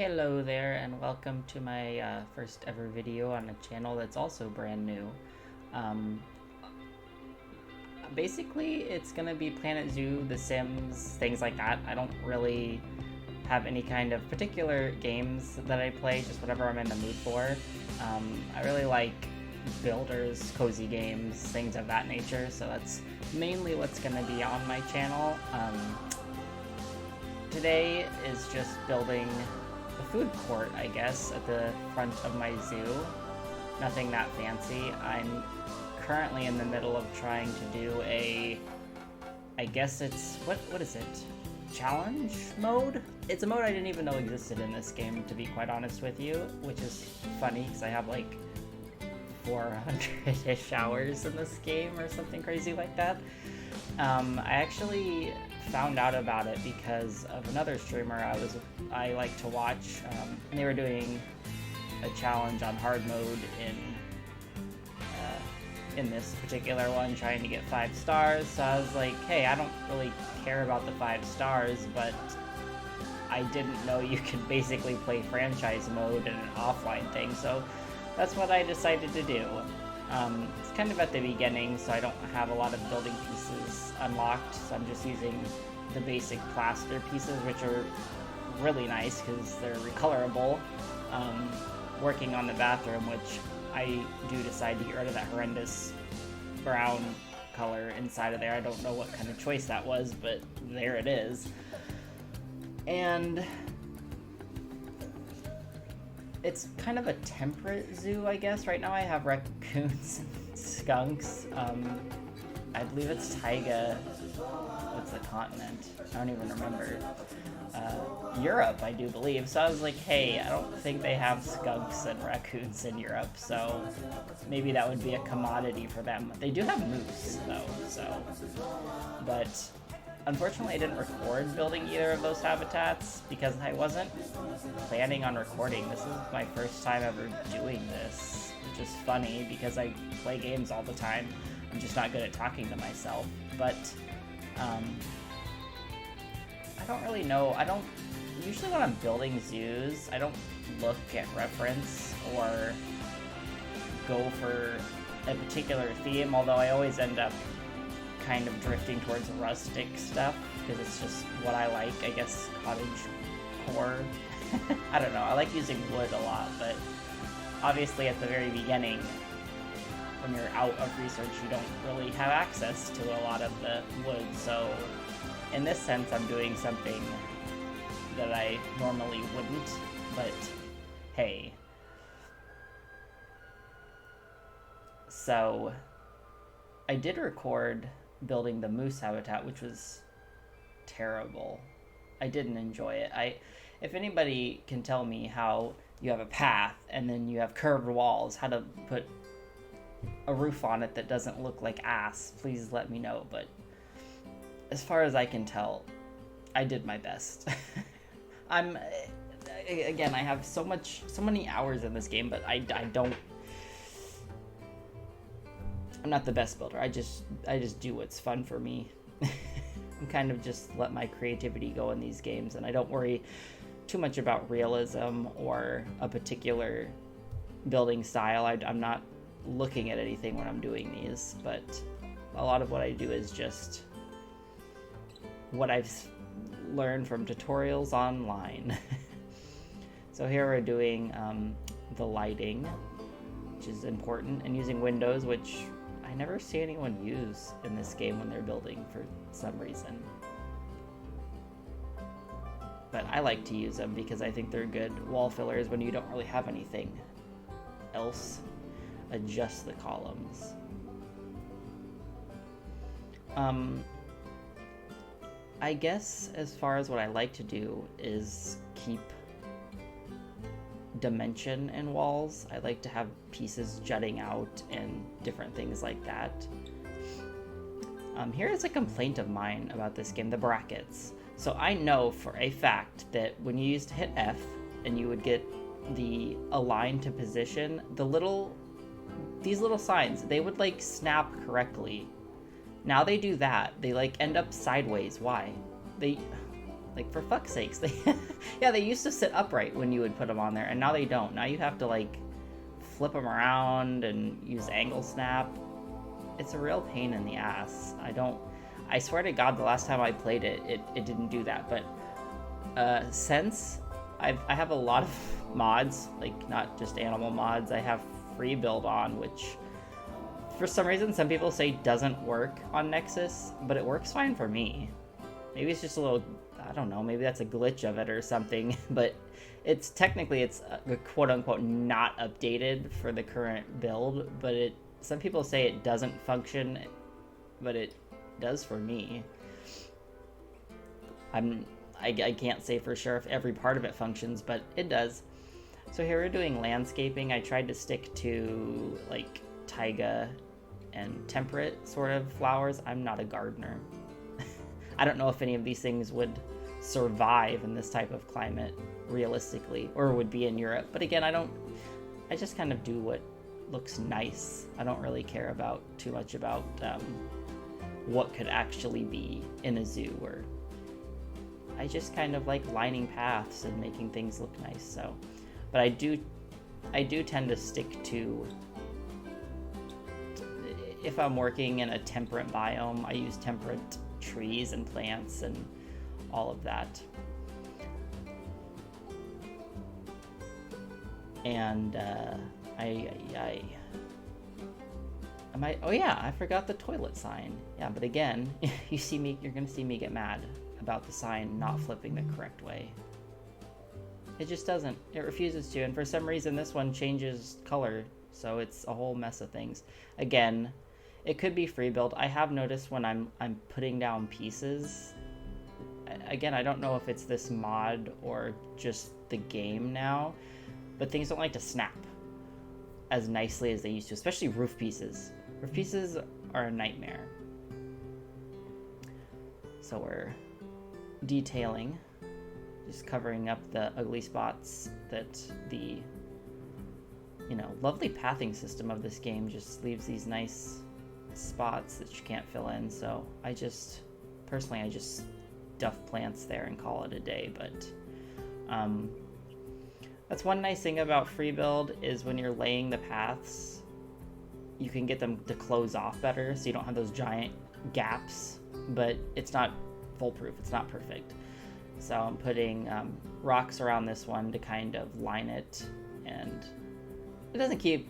Hello there, and welcome to my first ever video on a channel that's also brand new. Um, Basically, it's gonna be Planet Zoo, The Sims, things like that. I don't really have any kind of particular games that I play, just whatever I'm in the mood for. I really like builders, cozy games, things of that nature, so that's mainly what's gonna be on my channel. Today is just building a food court, I guess, at the front of my zoo. Nothing that fancy. I'm currently in the middle of trying to do I guess it's, what is it? Challenge mode? It's a mode I didn't even know existed in this game, to be quite honest with you, which is funny because I have like 400-ish hours in this game or something crazy like that. I actually found out about it because of another streamer I like to watch, and they were doing a challenge on hard mode in this particular one, trying to get 5 stars. So I was like, hey, I don't really care about the 5 stars, but I didn't know you could basically play franchise mode in an offline thing, so that's what I decided to do. It's kind of at the beginning, so I don't have a lot of building pieces unlocked, so I'm just using the basic plaster pieces, which are really nice because they're recolorable. Working on the bathroom, which I do decide to get rid of that horrendous brown color inside of there. I don't know what kind of choice that was, but there it is. And it's kind of a temperate zoo, I guess. Right now I have raccoons and skunks. I believe it's taiga. What's the continent? I don't even remember. Europe, I do believe. So I was like, hey, I don't think they have skunks and raccoons in Europe, so maybe that would be a commodity for them. They do have moose, though, so. But unfortunately, I didn't record building either of those habitats because I wasn't planning on recording. This is my first time ever doing this, which is funny because I play games all the time. I'm just not good at talking to myself. But I don't really know. Usually when I'm building zoos, I don't look at reference or go for a particular theme, although I always end up kind of drifting towards rustic stuff because it's just what I like. I guess cottage core. I don't know. I like using wood a lot, but obviously at the very beginning, when you're out of research, you don't really have access to a lot of the wood. So in this sense, I'm doing something that I normally wouldn't, but hey. So I did record building the moose habitat, which was terrible. I didn't enjoy it. If anybody can tell me how you have a path and then you have curved walls, how to put a roof on it that doesn't look like ass, please let me know. But as far as I can tell, I did my best. Again, I have so many hours in this game, but I'm not the best builder. I just do what's fun for me. I'm kind of just let my creativity go in these games, and I don't worry too much about realism or a particular building style. I'm not looking at anything when I'm doing these, but a lot of what I do is just what I've learned from tutorials online. So here we're doing the lighting, which is important, and using windows, which I never see anyone use in this game when they're building for some reason. But I like to use them because I think they're good wall fillers when you don't really have anything else. Adjust the columns. I guess as far as what I like to do is keep dimension in walls. I like to have pieces jutting out and different things like that. Here is a complaint of mine about this game, the brackets. So I know for a fact that when you used to hit F and you would get the align to position, these little signs, they would like snap correctly. Now they do that. They like end up sideways. Why? Like, for fuck's sakes. Yeah, they used to sit upright when you would put them on there, and now they don't. Now you have to, like, flip them around and use angle snap. It's a real pain in the ass. I swear to God, the last time I played it, it didn't do that. But since, I have a lot of mods, like, not just animal mods. I have free build on, which for some reason some people say doesn't work on Nexus, but it works fine for me. Maybe it's just a little, I don't know, maybe that's a glitch of it or something, but it's technically, it's quote-unquote not updated for the current build, but some people say it doesn't function, but it does for me. I can't say for sure if every part of it functions, but it does. So here we're doing landscaping. I tried to stick to, like, taiga and temperate sort of flowers. I'm not a gardener. I don't know if any of these things would survive in this type of climate realistically, or would be in Europe. But again, I just kind of do what looks nice. I don't really care about too much about what could actually be in a zoo, or I just kind of like lining paths and making things look nice. So, but I do tend to stick to, if I'm working in a temperate biome, I use temperate trees and plants and all of that. And oh yeah, I forgot the toilet sign. Yeah, but again, you're gonna see me get mad about the sign not flipping the correct way. It just doesn't. It refuses to, and for some reason this one changes color, so it's a whole mess of things. Again, it could be free build. I have noticed when I'm putting down pieces, again, I don't know if it's this mod or just the game now, but things don't like to snap as nicely as they used to, especially roof pieces. Roof pieces are a nightmare. So we're detailing, just covering up the ugly spots that the, lovely pathing system of this game just leaves these nice spots that you can't fill in. So I just stuff plants there and call it a day. But that's one nice thing about free build, is when you're laying the paths, you can get them to close off better, so you don't have those giant gaps, but it's not foolproof, it's not perfect. So I'm putting rocks around this one to kind of line it, and it doesn't keep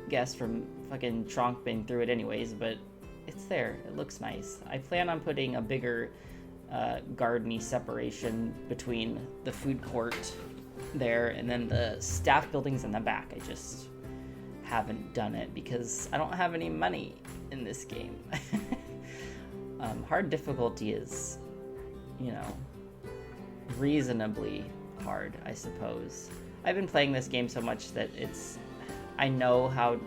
guests from fucking tromping through it anyways, but it's there, it looks nice. I plan on putting a bigger garden-y separation between the food court there and then the staff buildings in the back. I just haven't done it because I don't have any money in this game. Hard difficulty is, reasonably hard, I suppose. I've been playing this game so much that I know how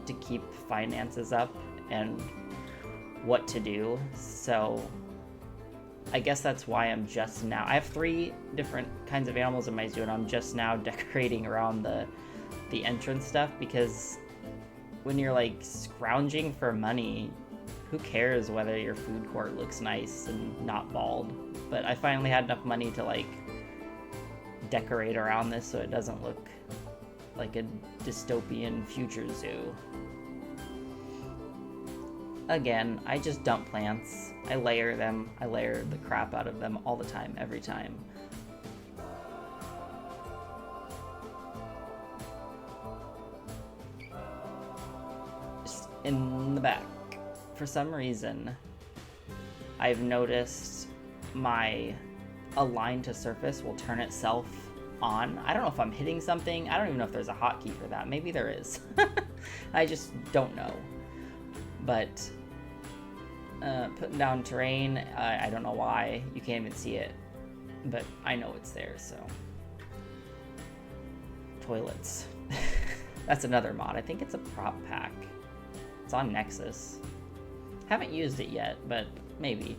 to keep finances up and what to do, so I guess that's why I'm just now. I have 3 different kinds of animals in my zoo, and I'm just now decorating around the entrance stuff, because when you're like scrounging for money, who cares whether your food court looks nice and not bald? But I finally had enough money to like decorate around this so it doesn't look like a dystopian future zoo. Again, I just dump plants. I layer them. I layer the crap out of them all the time, every time. Just in the back, for some reason, I've noticed my align to surface will turn itself on. I don't know if I'm hitting something. I don't even know if there's a hotkey for that. Maybe there is. I just don't know. But putting down terrain, I don't know why. You can't even see it, but I know it's there, so. Toilets. That's another mod. I think it's a prop pack. It's on Nexus. Haven't used it yet, but maybe.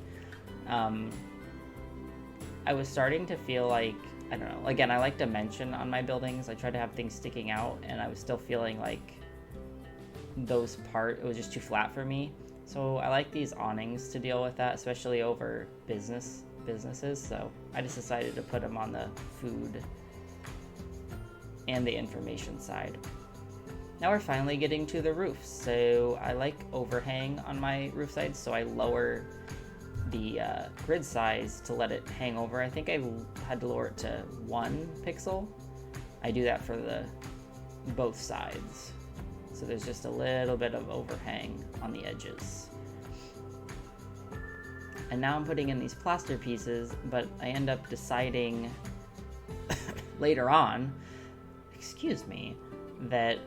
I was starting to feel like, I don't know, again, I like dimension on my buildings. I try to have things sticking out, and I was still feeling like it was just too flat for me. So I like these awnings to deal with that, especially over business businesses, so I just decided to put them on the food and the information side. Now we're finally getting to the roof. So I like overhang on my roof side, so I lower the grid size to let it hang over. I think I had to lower it to 1 pixel. I do that for both sides. So there's just a little bit of overhang on the edges. And now I'm putting in these plaster pieces, but I end up deciding later on, excuse me, that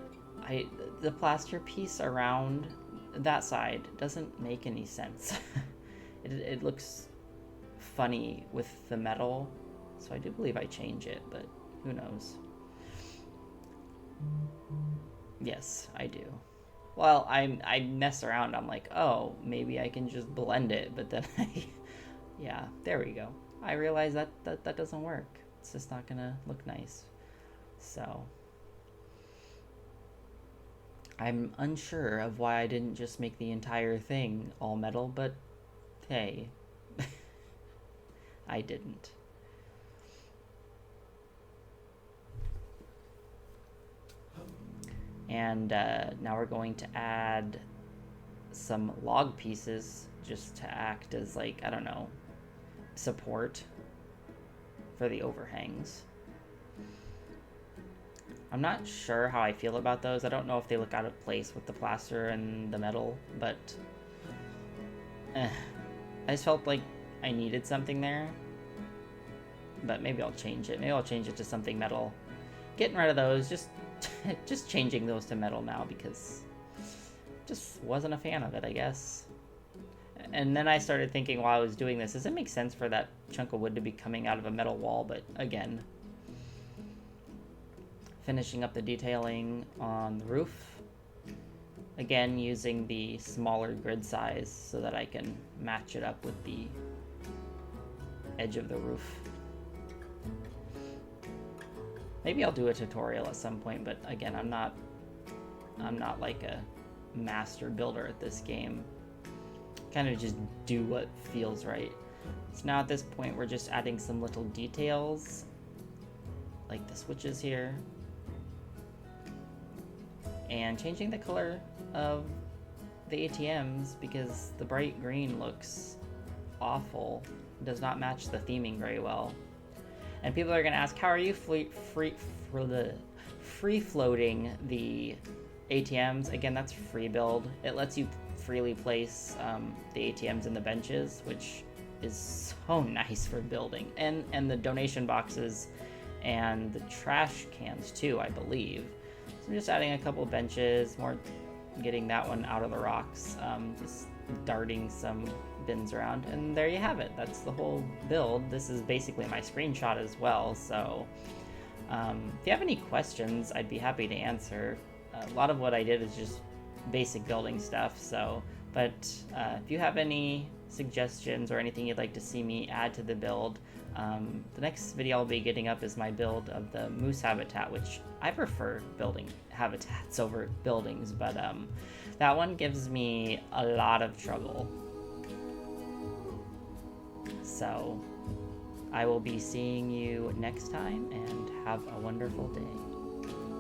the plaster piece around that side doesn't make any sense. It looks funny with the metal, so I do believe I change it, but who knows. Yes, I do. Well, I mess around. I'm like, oh, maybe I can just blend it, but then yeah, there we go. I realize that doesn't work. It's just not gonna look nice. So I'm unsure of why I didn't just make the entire thing all metal, but hey, I didn't. And now we're going to add some log pieces just to act as, like, I don't know, support for the overhangs. I'm not sure how I feel about those. I don't know if they look out of place with the plaster and the metal, but I just felt like I needed something there. But maybe I'll change it. Maybe I'll change it to something metal. Getting rid of those, just changing those to metal now because just wasn't a fan of it, I guess. And then I started thinking while I was doing this, does it make sense for that chunk of wood to be coming out of a metal wall? But again, finishing up the detailing on the roof. Again, using the smaller grid size so that I can match it up with the edge of the roof. Maybe I'll do a tutorial at some point, but again, I'm not like a master builder at this game. Kind of just do what feels right. So now at this point, we're just adding some little details, like the switches here, and changing the color of the ATMs because the bright green looks awful. It does not match the theming very well. And people are going to ask, how are you free-floating the ATMs? Again, that's free build. It lets you freely place the ATMs in the benches, which is so nice for building. And the donation boxes and the trash cans too, I believe. So I'm just adding a couple benches, more getting that one out of the rocks, just darting some bins around, and there you have it. That's the whole build. This is basically my screenshot as well, so if you have any questions, I'd be happy to answer. A lot of what I did is just basic building stuff, so but if you have any suggestions or anything you'd like to see me add to the build, the next video I'll be getting up is my build of the moose habitat, which I prefer building habitats over buildings, but that one gives me a lot of trouble. So I will be seeing you next time, and have a wonderful day.